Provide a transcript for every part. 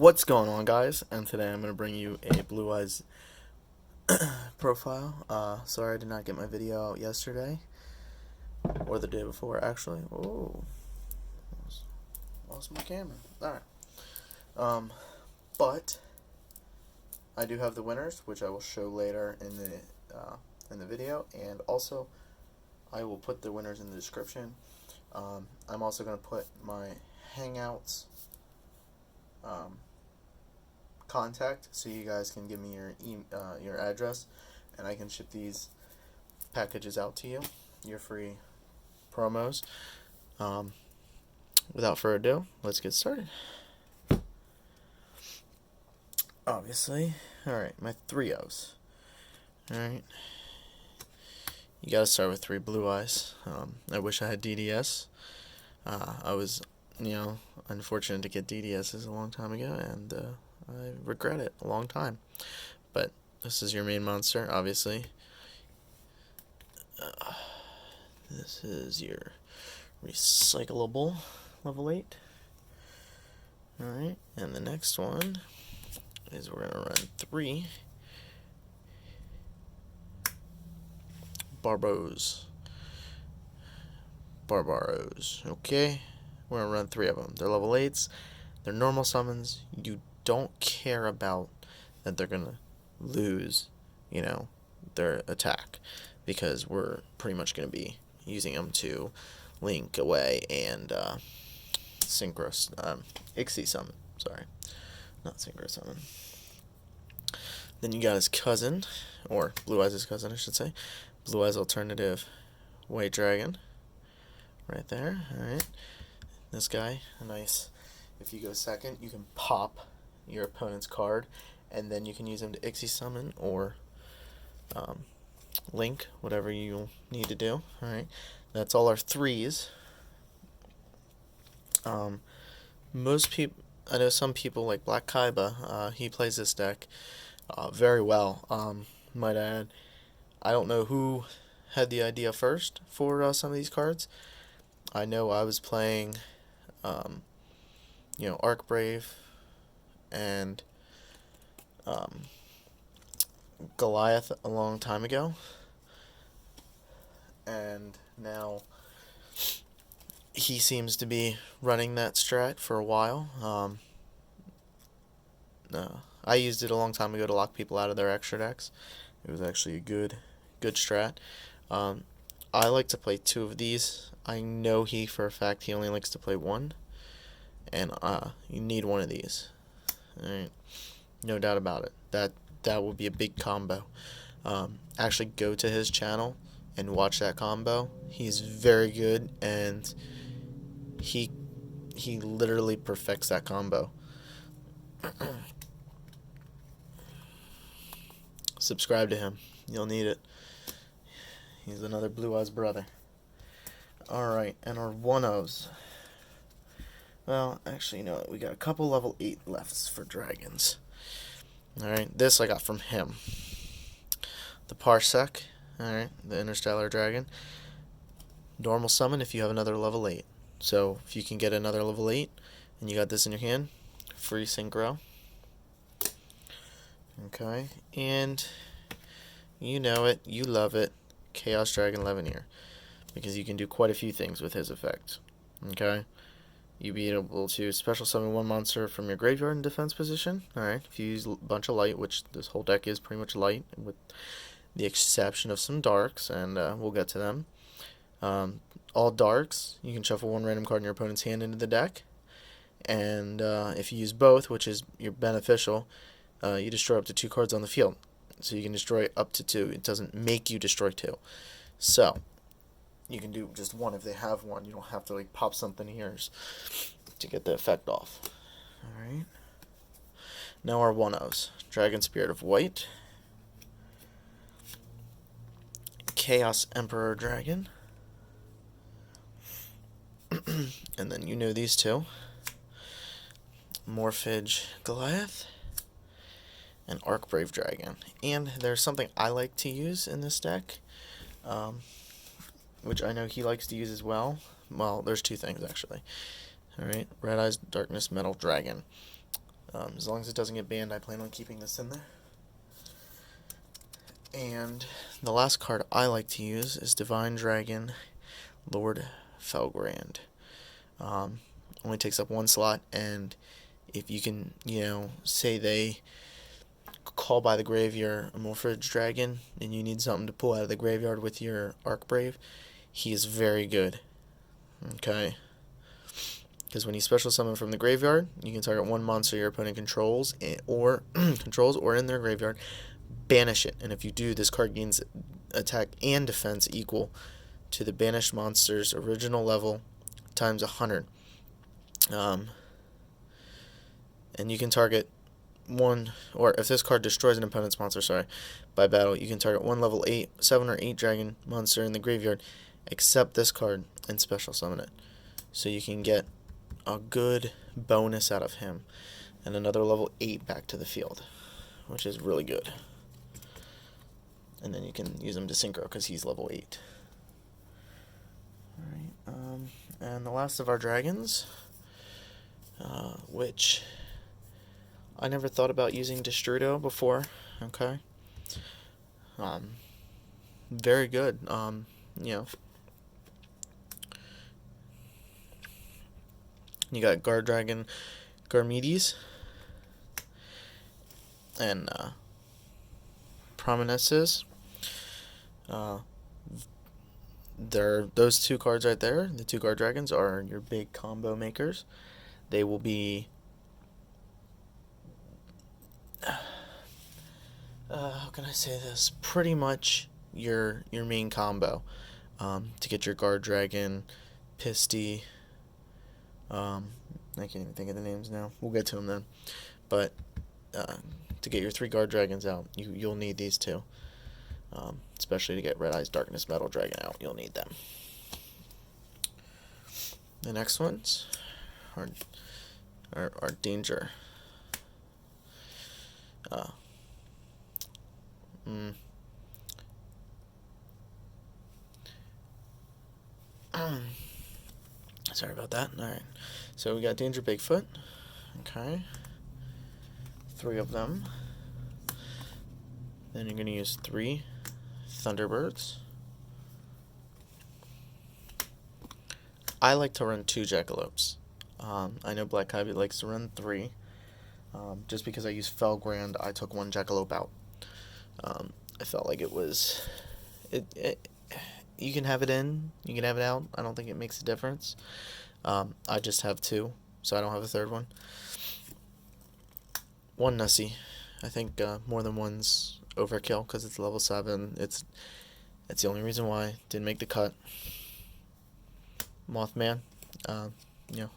What's going on, guys? And today I'm going to bring you a Blue Eyes profile. Sorry I did not get my video out yesterday, or the day before, actually. Oh, lost my camera. Alright. But I do have the winners, which I will show later in the video, and also I will put the winners in the description. I'm also going to put my Hangouts contact, so you guys can give me your address, and I can ship these packages out to you, your free promos. Without further ado, let's get started. Obviously, alright, my 3Os. Alright, you gotta start with 3 Blue Eyes. I wish I had DDS. I was, unfortunate to get DDSs a long time ago, and I regret it a long time. But this is your main monster, obviously. This is your recyclable level 8. Alright, and the next one is we're going to run 3 Barbaros. Okay, we're going to run 3 of them. They're level 8s. They're normal summons. You don't care about that they're going to lose, their attack, because we're pretty much going to be using them to link away and synchro Ixie summon. Sorry, not synchro summon. Then you got his cousin, or Blue Eyes' cousin, I should say. Blue Eyes alternative White Dragon. Right there. Alright. This guy, nice. If you go second, you can pop your opponent's card, and then you can use him to Ixie summon or link, whatever you need to do. Alright. That's all our 3s. Most people, I know some people like Black Kaiba, he plays this deck very well. Might add, I don't know who had the idea first for some of these cards. I know I was playing, Arc Brave and Goliath a long time ago, and now he seems to be running that strat for a while. I used it a long time ago to lock people out of their extra decks. It was actually a good strat. I like to play 2 of these. I know for a fact he only likes to play 1, and you need 1 of these. Alright, no doubt about it. That will be a big combo. Actually, go to his channel and watch that combo. He's very good, and he literally perfects that combo. Subscribe to him. You'll need it. He's another Blue Eyes brother. Alright, and our 1-0s. Well, actually, you know what? We got a couple level 8 lefts for dragons. Alright, this I got from him. The Parsec. Alright, the Interstellar Dragon. Normal summon if you have another level 8. So, if you can get another level 8, and you got this in your hand, free synchro. Okay, and you know it, you love it, Chaos Dragon Levineer, because you can do quite a few things with his effect. Okay, you be able to special summon 1 monster from your graveyard in defense position. Alright, if you use a bunch of light, which this whole deck is pretty much light, with the exception of some darks, and we'll get to them. All darks, you can shuffle 1 random card in your opponent's hand into the deck, and if you use both, which is your beneficial, you destroy up to 2 cards on the field. So you can destroy up to 2. It doesn't make you destroy 2. So you can do just 1 if they have 1. You don't have to pop something here to get the effect off. Alright. Now our 1-0s. Dragon Spirit of White. Chaos Emperor Dragon. And then you know these 2. Morphage Goliath. And Arc Brave Dragon. And there's something I like to use in this deck, which I know he likes to use as well. Well, there's 2 things actually. Alright, Red Eyes Darkness Metal Dragon. As long as it doesn't get banned, I plan on keeping this in there. And the last card I like to use is Divine Dragon Lord Felgrand. Only takes up 1 slot, and if you can, say they call by the grave your Amorphage Dragon, and you need something to pull out of the graveyard with your Archbrave, he is very good. Okay? Because when you special summon from the graveyard, you can target 1 monster your opponent controls or in their graveyard, banish it, and if you do, this card gains attack and defense equal to the banished monster's original level times 100. And you can target 1, or if this card destroys an opponent's monster, by battle, you can target 1 level 7 or 8 dragon monster in the graveyard, except this card, and special summon it. So you can get a good bonus out of him, and another level 8 back to the field, which is really good. And then you can use him to synchro because he's level 8. Alright, and the last of our dragons, which I never thought about using Destrudo before. Okay. Very good. You got Guard Dragon Garmedes and Prominences. Those 2 cards right there, the 2 Guard Dragons, are your big combo makers. They will be how can I say this? Pretty much your main combo to get your Guard Dragon, Pisty. I can't even think of the names now. We'll get to them then. But to get your 3 Guard Dragons out, you'll need these 2. Especially to get Red Eyes Darkness Metal Dragon out, you'll need them. The next ones are Danger. Sorry about that. Alright. So we got Danger Bigfoot. Okay. 3 of them. Then you're going to use 3 Thunderbirds. I like to run 2 Jackalopes. I know Black Hybrid likes to run 3. Just because I use Felgrand, I took 1 Jackalope out. I felt like it was... you can have it in, you can have it out. I don't think it makes a difference. I just have 2, so I don't have a 3rd one. 1 Nussy. I think more than 1's overkill because it's level 7. That's the only reason why. Didn't make the cut. Mothman.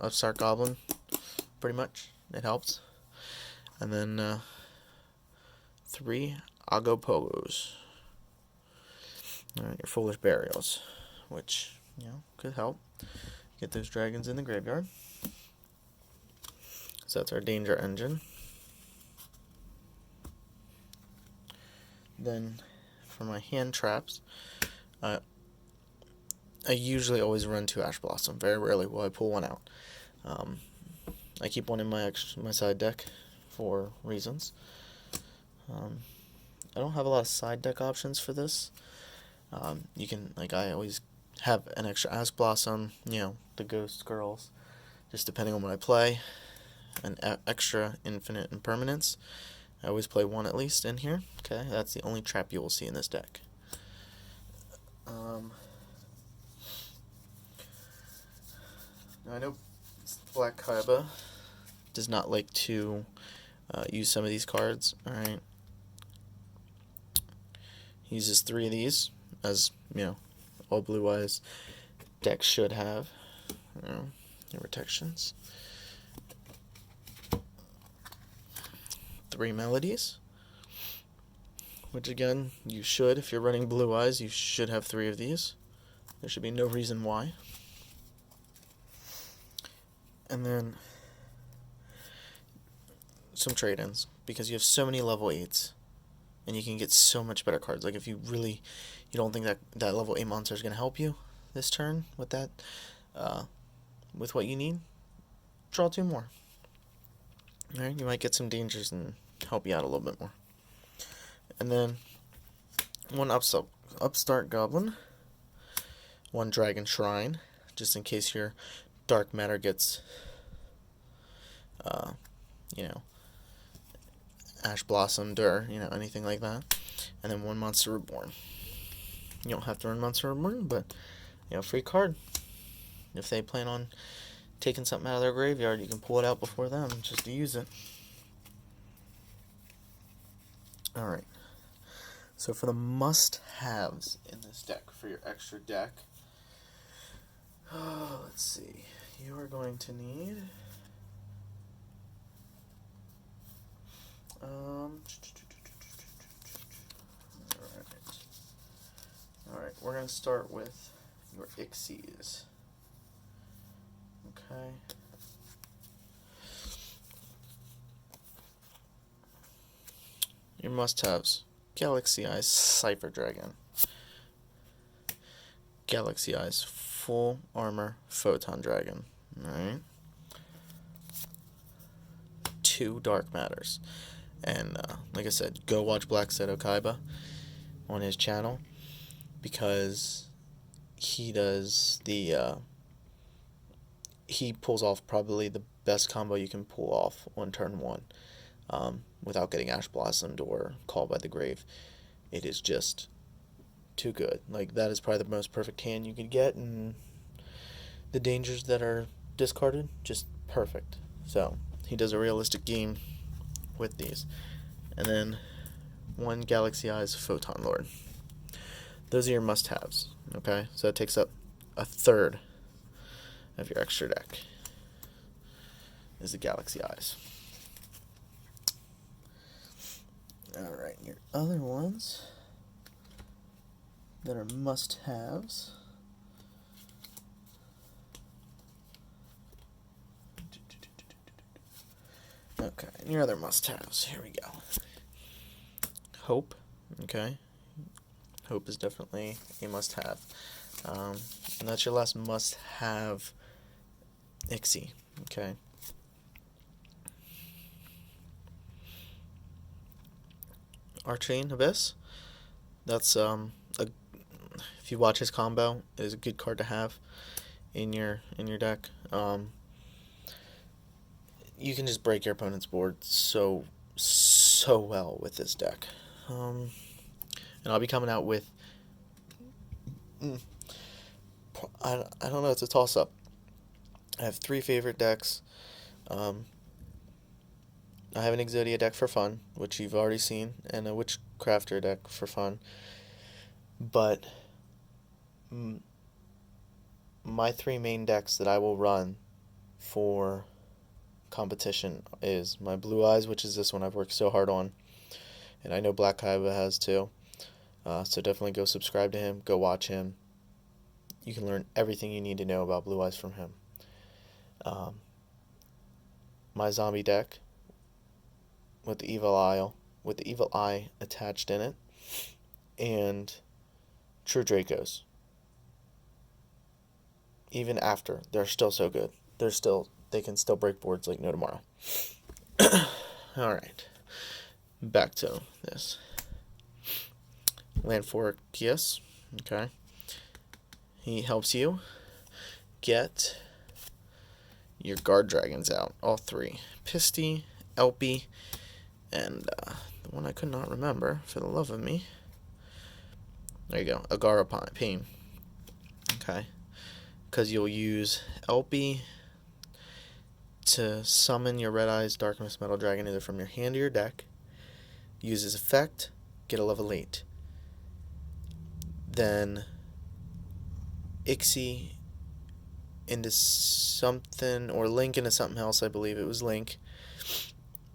Upstart Goblin. Pretty much. It helps. And then 3 Agopogos. Alright, your Foolish Burials, which, could help get those dragons in the graveyard. So that's our Danger Engine. Then, for my hand traps, I usually always run 2 Ash Blossom. Very rarely will I pull 1 out. I keep 1 in my side deck for reasons. I don't have a lot of side deck options for this. You can, I always have an extra Ash Blossom, the Ghost Girls, just depending on what I play. An extra Infinite Impermanence. I always play 1 at least in here. Okay, that's the only trap you will see in this deck. Now I know Black Kaiba does not like to use some of these cards. Alright. He uses 3 of these, as, all Blue Eyes decks should have. Your protections. 3 Melodies, which again, you should, if you're running Blue Eyes, you should have 3 of these. There should be no reason why. And then some trade-ins, because you have so many level 8s, and you can get so much better cards. Like if you don't think that level 8 monster is going to help you this turn with that, with what you need, draw 2 more. Alright, you might get some dangers and help you out a little bit more. And then one upstart goblin, one dragon shrine, just in case your dark matter gets, you know, ash blossomed or, you know, anything like that. And then one monster reborn. You don't have to run monster reborn, but, you know, free card. If they plan on taking something out of their graveyard, you can pull it out before them just to use it. Alright. So for the must-haves in this deck, for your extra deck, let's see. You are going to need... Alright, we're going to start with your Xyz. Okay. Your must-haves. Galaxy Eyes Cypher Dragon. Galaxy Eyes Full Armor Photon Dragon. Alright. 2 Dark Matters. And like I said, go watch Black Seto Kaiba on his channel, because he does the he pulls off probably the best combo you can pull off on turn 1 without getting Ash Blossomed or Called by the Grave. It is just too good. Like, that is probably the most perfect hand you could get, and the dangers that are discarded, just perfect. So he does a realistic game with these. And then 1 Galaxy Eyes Photon Lord. Those are your must-haves. Okay, so that takes up a third of your extra deck. Is the Galaxy Eyes. Alright, your other ones that are must-haves. Okay, and your other must-haves. Here we go. Hope. Okay. Hope is definitely a must-have. And that's your last must-have Ixie. Okay. Arcane Abyss. That's if you watch his combo, it is a good card to have in your deck. You can just break your opponent's board so well with this deck. And I'll be coming out with I don't know, it's a toss-up. I have 3 favorite decks. I have an Exodia deck for fun, which you've already seen, and a Witchcrafter deck for fun. But my 3 main decks that I will run for competition is my Blue Eyes, which is this one I've worked so hard on, and I know Black Kaiba has too. So definitely go subscribe to him, go watch him. You can learn everything you need to know about Blue Eyes from him. My zombie deck with the evil eye attached in it, and True Dracos. Even after, they're still so good. They can still break boards like no tomorrow. Alright. Back to this. Land for Kios. Okay. He helps you get your guard dragons out. All 3. Pisty, Elpy, and the one I could not remember for the love of me. There you go. Agara Pain. Okay. Because you'll use Elpy to summon your Red Eyes Darkness Metal Dragon either from your hand or your deck. Use his effect. Get a level 8. Then Ixie into something, or Link into something else, I believe it was Link.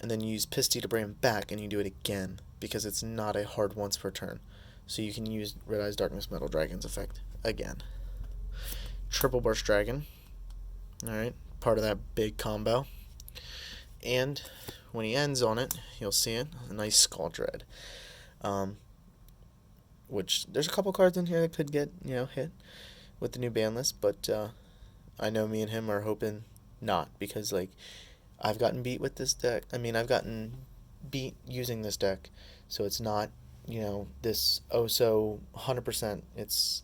And then you use Pisty to bring him back, and you do it again, because it's not a hard once per turn. So you can use Red Eyes Darkness Metal Dragon's effect again. Triple Burst Dragon. Alright, part of that big combo. And when he ends on it, you'll see it, a nice Skull Dread. Which, there's a couple cards in here that could get, hit with the new ban list, but I know me and him are hoping not, because, I've gotten beat with this deck. I mean, I've gotten beat using this deck, so it's not, this oh so 100%. It's,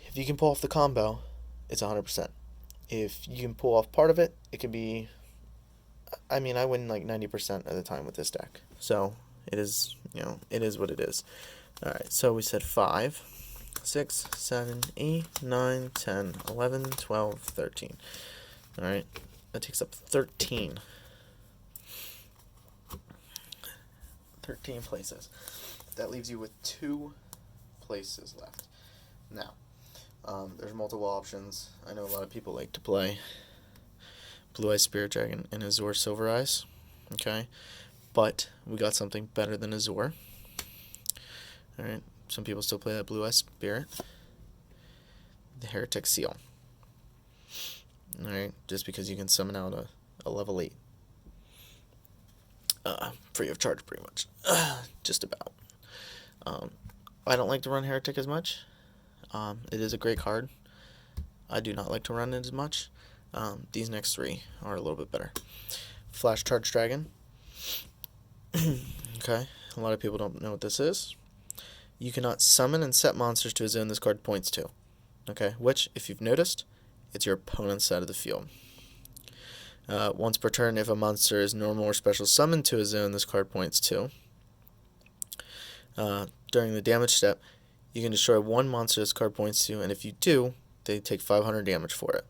if you can pull off the combo, it's 100%. If you can pull off part of it, it could be. I mean, I win like 90% of the time with this deck. So it is, it is what it is. All right, so we said 5, 6, 7, 8, 9, 10, 11, 12, 13. All right, that takes up 13 places. That leaves you with 2 places left. Now, there's multiple options. I know a lot of people like to play Blue Eyes Spirit Dragon and Azure Silver Eyes. Okay, but we got something better than Azure. All right, some people still play that Blue Eyes Spirit. The Heretic Seal. All right, just because you can summon out a level 8. Free of charge, pretty much. Just about. I don't like to run Heretic as much. It is a great card. I do not like to run it as much. These next 3 are a little bit better. Flash Charge Dragon. Okay, a lot of people don't know what this is. You cannot summon and set monsters to a zone this card points to. Okay, which, if you've noticed, it's your opponent's side of the field. Once per turn, if a monster is normal or special summoned to a zone this card points to, during the damage step, you can destroy 1 monster this card points to, and if you do, they take 500 damage for it.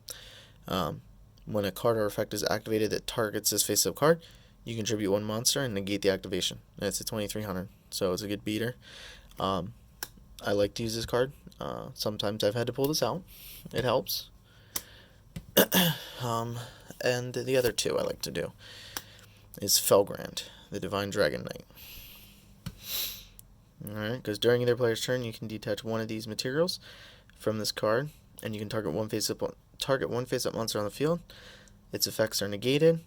When a card or effect is activated that targets this face-up card, you contribute 1 monster and negate the activation. And it's a 2300, so it's a good beater. I like to use this card. Sometimes I've had to pull this out. It helps. And the other 2 I like to do is Felgrand, the Divine Dragon Knight. Alright, because during their player's turn, you can detach 1 of these materials from this card, and you can target one face-up monster on the field. Its effects are negated,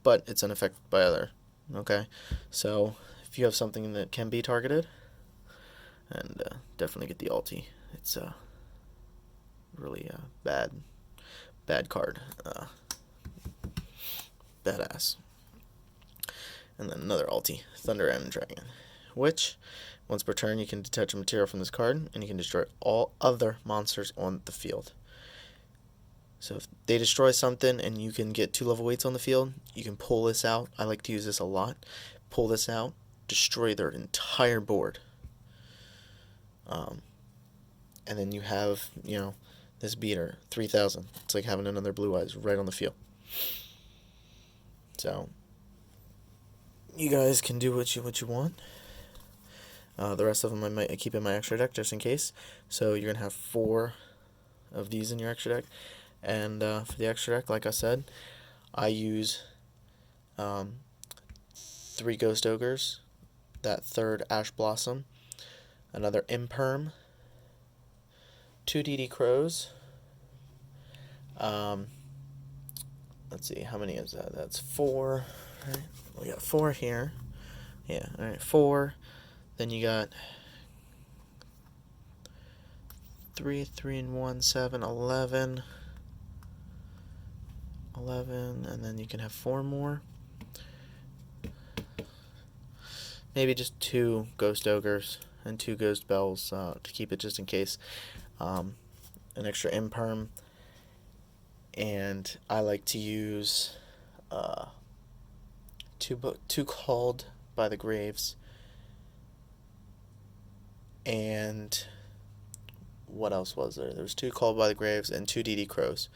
but it's unaffected by other. Okay, so if you have something that can be targeted, and definitely get the ulti. It's really bad card. Badass. And then another ulti, Thunder End Dragon, which, once per turn, you can detach a material from this card, and you can destroy all other monsters on the field. So if they destroy something and you can get 2 level 8s on the field, you can pull this out. I like to use this a lot. Pull this out, destroy their entire board. And then you have, this beater, 3000. It's like having another Blue Eyes right on the field. So, you guys can do what you want. The rest of them I might keep in my extra deck just in case. So you're going to have 4 of these in your extra deck. And for the extra deck, like I said, I use 3 Ghost Ogres, that 3rd Ash Blossom, another Imperm, 2 DD Crows. Let's see, how many is that? That's 4. Right? We got 4 here. Yeah, alright, 4. Then you got 3, 3 and 1, 7, 11. 11, and then you can have 4 more. Maybe just 2 Ghost Ogres and 2 Ghost Bells to keep it just in case. An extra Imperm. And I like to use 2 Called by the Graves. And what else was there? There was 2 Called by the Graves and 2 DD Crows.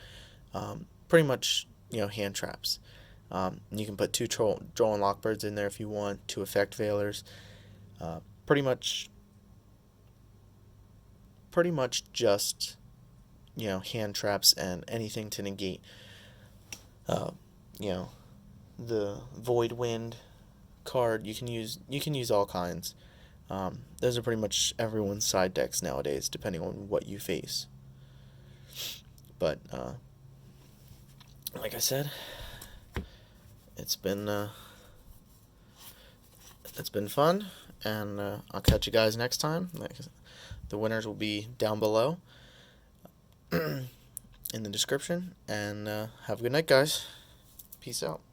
Pretty much, hand traps. You can put 2 Droll and Lockbirds in there if you want, 2 Effect Veilers. Pretty much just, hand traps and anything to negate, the Void Wind card. You can use all kinds. Those are pretty much everyone's side decks nowadays, depending on what you face. But like I said, it's been fun, and I'll catch you guys next time. The winners will be down below in the description, and have a good night, guys. Peace out.